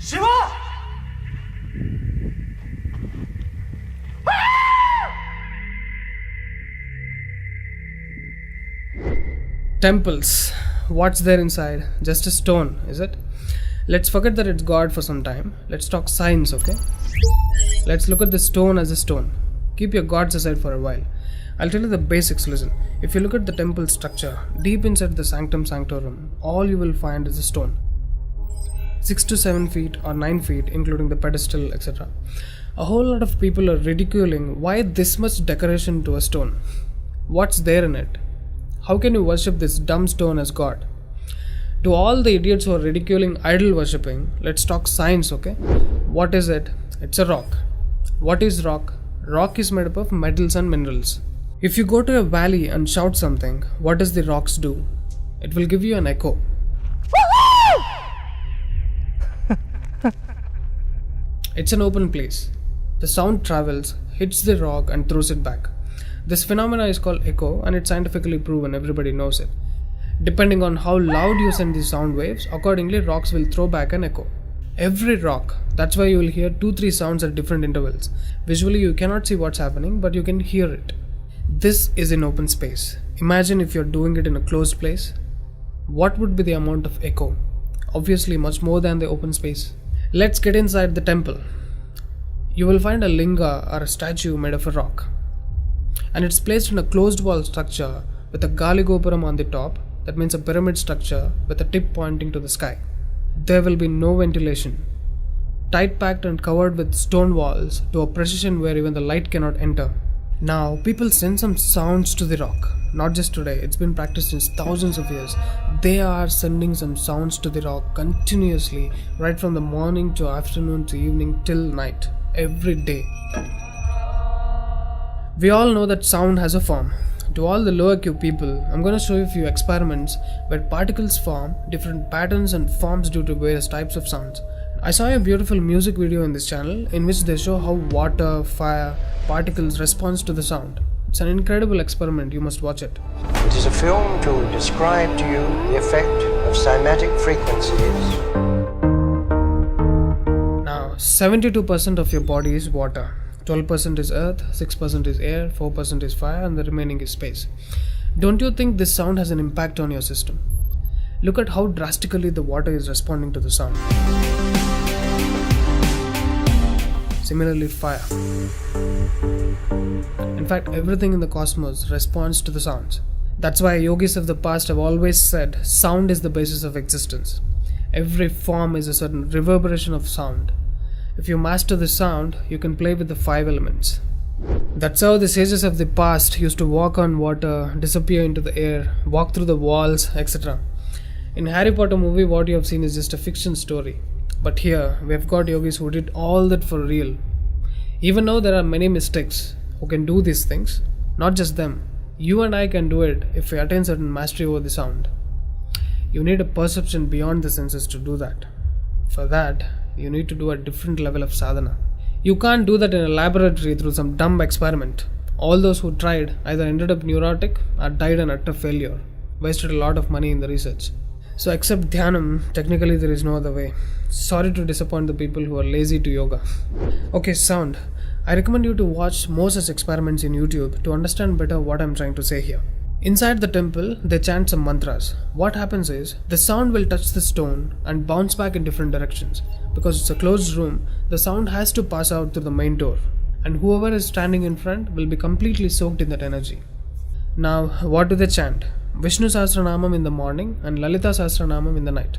Shiva! Temples. What's there inside? Just a stone, is it? Let's forget that it's God for some time. Let's talk science, okay? Let's look at the stone as a stone. Keep your gods aside for a while. I'll tell you the basics, listen. If you look at the temple structure, deep inside the sanctum sanctorum, all you will find is a stone. 6 to 7 feet or 9 feet, including the pedestal, etc. A whole lot of people are ridiculing why this much decoration to a stone. What's there in it? How can you worship this dumb stone as God? To all the idiots who are ridiculing idol worshipping, let's talk science, okay? What is it? It's a rock. What is rock? Rock is made up of metals and minerals. If you go to a valley and shout something, what does the rocks do? It will give you an echo. It's an open place. The sound travels, hits the rock and throws it back. This phenomena is called echo and it's scientifically proven, everybody knows it. Depending on how loud you send these sound waves, accordingly rocks will throw back an echo. Every rock, that's why you will hear 2-3 sounds at different intervals. Visually you cannot see what's happening, but you can hear it. This is in open space. Imagine if you're doing it in a closed place. What would be the amount of echo? Obviously much more than the open space. Let's get inside the temple. You will find a linga or a statue made of a rock. And it's placed in a closed wall structure with a Galigopuram on the top. That means a pyramid structure with a tip pointing to the sky. There will be no ventilation. Tight packed and covered with stone walls to a precision where even the light cannot enter. Now, people send some sounds to the rock. Not just today, it's been practiced since thousands of years. They are sending some sounds to the rock continuously, right from the morning to afternoon to evening till night, every day. We all know that sound has a form. To all the lower IQ people, I'm going to show you a few experiments where particles form different patterns and forms due to various types of sounds. I saw a beautiful music video in this channel in which they show how water, fire, particles respond to the sound. It's an incredible experiment, you must watch it. It is a film to describe to you the effect of cymatic frequencies. Now, 72% of your body is water. 12% is earth, 6% is air, 4% is fire, and the remaining is space. Don't you think this sound has an impact on your system? Look at how drastically the water is responding to the sound. Similarly, fire. In fact, everything in the cosmos responds to the sounds. That's why yogis of the past have always said sound is the basis of existence. Every form is a certain reverberation of sound. If you master the sound, you can play with the 5 elements. That's how the sages of the past used to walk on water, disappear into the air, walk through the walls, etc. In Harry Potter movie, what you have seen is just a fiction story. But here, we have got yogis who did all that for real. Even though there are many mystics who can do these things, not just them, you and I can do it if we attain certain mastery over the sound. You need a perception beyond the senses to do that. For that, you need to do a different level of sadhana. You can't do that in a laboratory through some dumb experiment. All those who tried either ended up neurotic or died an utter failure. Wasted a lot of money in the research. So except dhyanam, technically there is no other way. Sorry to disappoint the people who are lazy to yoga. Okay, sound. I recommend you to watch more such experiments in YouTube to understand better what I'm trying to say here. Inside the temple, they chant some mantras. What happens is, the sound will touch the stone and bounce back in different directions. Because it's a closed room, the sound has to pass out through the main door. And whoever is standing in front will be completely soaked in that energy. Now, what do they chant? Vishnu Sahasranamam in the morning and Lalita Sahasranamam in the night.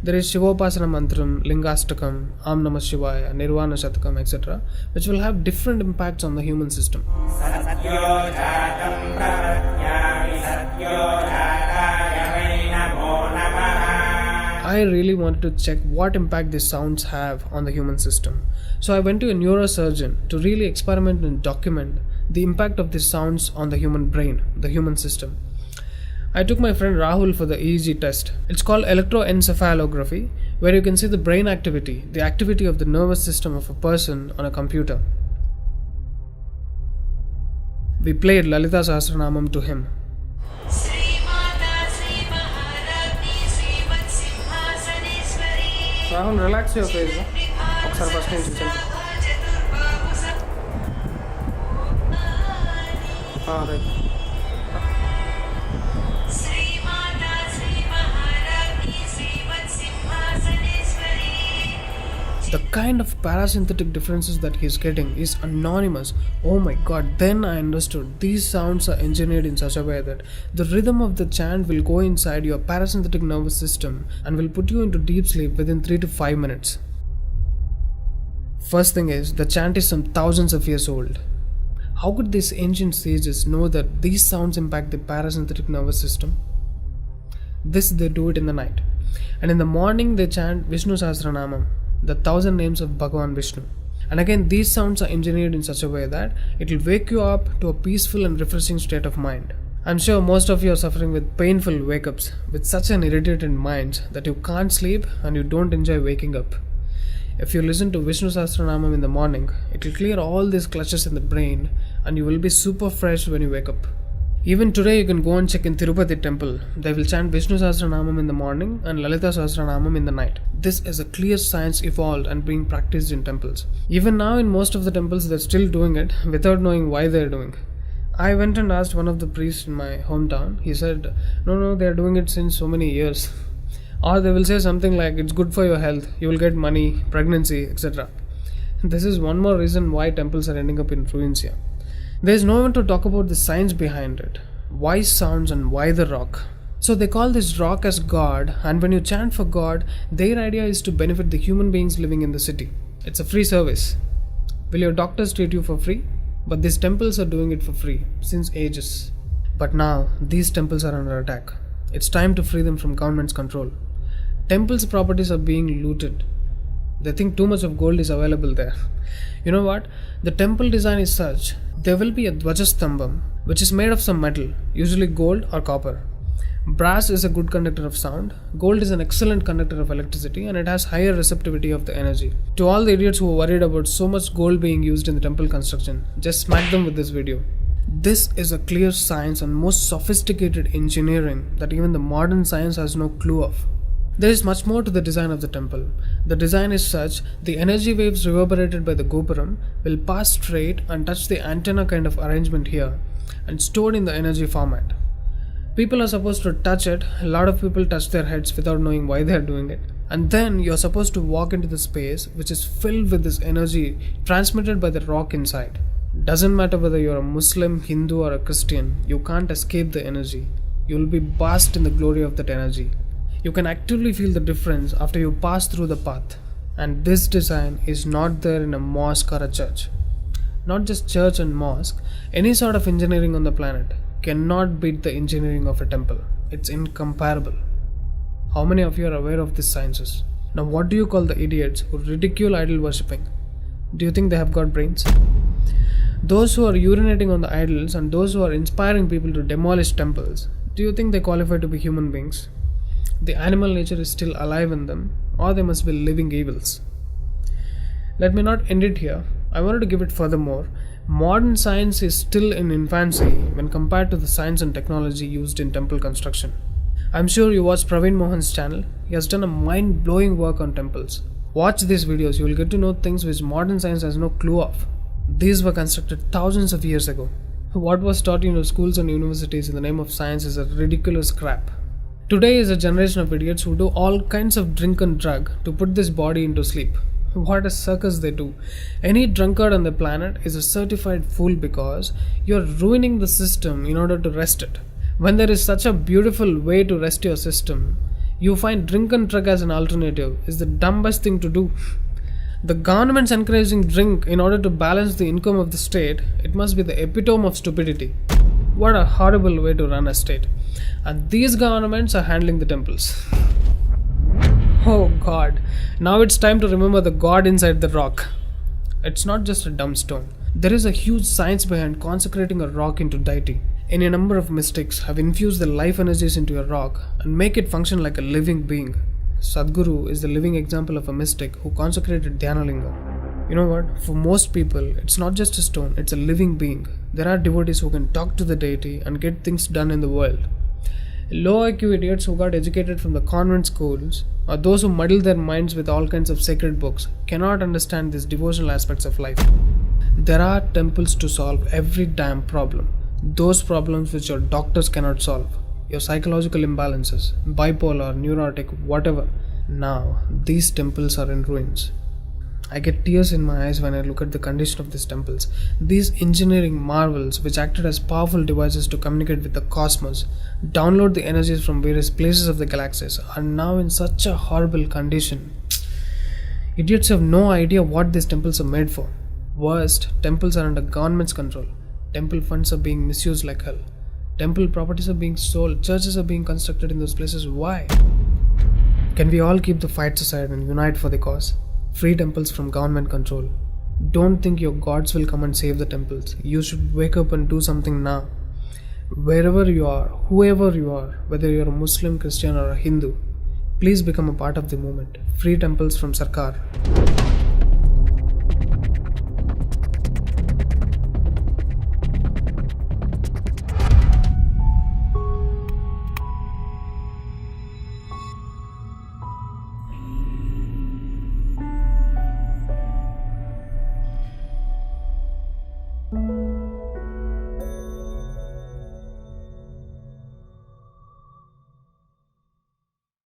There is Shivopasana Mantram, Lingastakam, Am Namah Shivaya, Nirvana Shatakam, etc., which will have different impacts on the human system. I really wanted to check what impact these sounds have on the human system. So I went to a neurosurgeon to really experiment and document the impact of these sounds on the human brain, the human system. I took my friend Rahul for the EEG test. It's called electroencephalography, where you can see the brain activity, the activity of the nervous system of a person on a computer. We played Lalita Sahasranamam to him. Rahul relax your face ఒకసారి first నుంచి చెప్పు. Right. The kind of parasympathetic differences that he's getting is anonymous. Oh my god, then I understood. These sounds are engineered in such a way that the rhythm of the chant will go inside your parasympathetic nervous system and will put you into deep sleep within 3 to 5 minutes. First thing is, the chant is some thousands of years old. How could these ancient sages know that these sounds impact the parasympathetic nervous system? This they do it in the night. And in the morning they chant Vishnu Sahasranamam, the 1000 names of Bhagavan Vishnu. And again, these sounds are engineered in such a way that it will wake you up to a peaceful and refreshing state of mind. I'm sure most of you are suffering with painful wake-ups, with such an irritated mind that you can't sleep and you don't enjoy waking up. If you listen to Vishnu Sahasranamam in the morning, it will clear all these clutches in the brain and you will be super fresh when you wake up. Even today you can go and check in Tirupati temple. They will chant Vishnu Sahasranamam in the morning and Lalita Sahasranamam in the night. This is a clear science evolved and being practiced in temples. Even now in most of the temples they're still doing it without knowing why they're doing. I went and asked one of the priests in my hometown. He said, no, they're doing it since so many years. Or they will say something like, it's good for your health, you will get money, pregnancy, etc. This is one more reason why temples are ending up in ruins here. There is no one to talk about the science behind it. Why sounds and why the rock? So they call this rock as God, and when you chant for God, their idea is to benefit the human beings living in the city. It's a free service. Will your doctors treat you for free? But these temples are doing it for free since ages. But now these temples are under attack. It's time to free them from government's control. Temples' properties are being looted. They think too much of gold is available there. You know what? The temple design is such. There will be a Dvajastambam, which is made of some metal, usually gold or copper. Brass is a good conductor of sound. Gold is an excellent conductor of electricity and it has higher receptivity of the energy. To all the idiots who are worried about so much gold being used in the temple construction, just smack them with this video. This is a clear science and most sophisticated engineering that even the modern science has no clue of. There is much more to the design of the temple. The design is such, the energy waves reverberated by the gopuram will pass straight and touch the antenna kind of arrangement here and stored in the energy format. People are supposed to touch it. A lot of people touch their heads without knowing why they are doing it. And then you're supposed to walk into the space which is filled with this energy transmitted by the rock inside. Doesn't matter whether you're a Muslim, Hindu or a Christian, you can't escape the energy. You'll be basked in the glory of that energy. You can actively feel the difference after you pass through the path. And this design is not there in a mosque or a church. Not just church and mosque, any sort of engineering on the planet cannot beat the engineering of a temple. It's incomparable. How many of you are aware of these sciences? Now what do you call the idiots who ridicule idol worshipping? Do you think they have got brains? Those who are urinating on the idols and those who are inspiring people to demolish temples, do you think they qualify to be human beings? The animal nature is still alive in them, or they must be living evils. Let me not end it here. I wanted to give it furthermore. Modern science is still in infancy when compared to the science and technology used in temple construction. I'm sure you watched Praveen Mohan's channel. He has done a mind-blowing work on temples. Watch these videos, you will get to know things which modern science has no clue of. These were constructed thousands of years ago. What was taught in your schools and universities in the name of science is a ridiculous crap. Today is a generation of idiots who do all kinds of drink and drug to put this body into sleep. What a circus they do. Any drunkard on the planet is a certified fool because you're ruining the system in order to rest it. When there is such a beautiful way to rest your system, you find drink and drug as an alternative is the dumbest thing to do. The government's encouraging drink in order to balance the income of the state. It must be the epitome of stupidity. What a horrible way to run a state. And these governments are handling the temples. Oh God, now it's time to remember the God inside the rock. It's not just a dumb stone. There is a huge science behind consecrating a rock into deity. Any number of mystics have infused their life energies into a rock and make it function like a living being. Sadhguru is the living example of a mystic who consecrated Dhyanalinga. You know what? For most people, it's not just a stone, it's a living being. There are devotees who can talk to the deity and get things done in the world. Low IQ idiots who got educated from the convent schools, or those who muddle their minds with all kinds of sacred books, cannot understand these devotional aspects of life. There are temples to solve every damn problem. Those problems which your doctors cannot solve. Your psychological imbalances, bipolar, neurotic, whatever. Now, these temples are in ruins. I get tears in my eyes when I look at the condition of these temples. These engineering marvels, which acted as powerful devices to communicate with the cosmos, download the energies from various places of the galaxies, are now in such a horrible condition. Idiots have no idea what these temples are made for. Worst, temples are under government's control. Temple funds are being misused like hell. Temple properties are being sold. Churches are being constructed in those places. Why? Can we all keep the fights aside and unite for the cause? Free temples from government control. Don't think your gods will come and save the temples. You should wake up and do something now. Wherever you are, whoever you are, whether you're a Muslim, Christian or a Hindu, please become a part of the movement. Free temples from Sarkar.